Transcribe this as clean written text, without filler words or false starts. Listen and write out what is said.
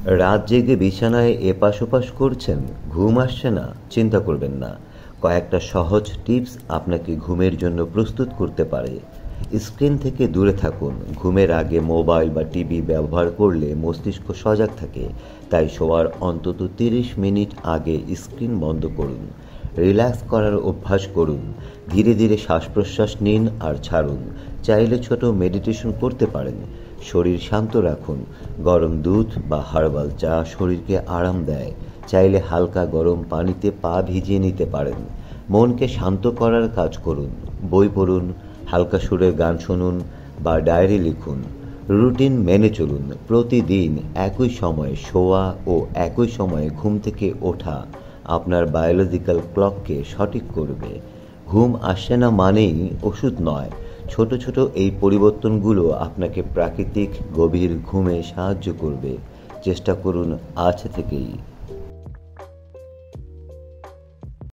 রাত জেগে বিছানায় এপাশ ওপাশ করছেন, ঘুম আসছে না? চিন্তা করবেন না। কয়েকটা সহজ টিপস আপনাকে ঘুমের জন্য প্রস্তুত করতে পারে। স্ক্রিন থেকে দূরে থাকুন। ঘুমের আগে মোবাইল বা টিভি ব্যবহার করলে মস্তিষ্ক সজাগ থাকে, তাই শোয়ার অন্তত 30 মিনিট আগে স্ক্রিন বন্ধ করুন। রিল্যাক্স করার অভ্যাস করুন। ধীরে ধীরে শ্বাস প্রশ্বাস নিন আর ছাড়ুন। চাইলে ছোট মেডিটেশন করতে পারেন। শরীর শান্ত রাখুন। গরম দুধ বা হার্বাল চা শরীরকে আরাম দেয়। চাইলে হালকা গরম পানিতে পা ভিজিয়ে নিতে পারেন। মনকে শান্ত করার কাজ করুন। বই পড়ুন, হালকা সুরের গান শুনুন বা ডায়েরি লিখুন। রুটিন মেনে চলুন। প্রতিদিন একই সময়ে শোয়া ও একই সময়ে ঘুম থেকে ওঠা আপনার বায়োলজিক্যাল ক্লককে সঠিক করবে। ঘুম আসছে না মানেই ওষুধ নয়। ছোট ছোট এই পরিবর্তনগুলো আপনাকে প্রাকৃতিক গভীর ঘুমে সাহায্য করবে। চেষ্টা করুন আজ থেকেই।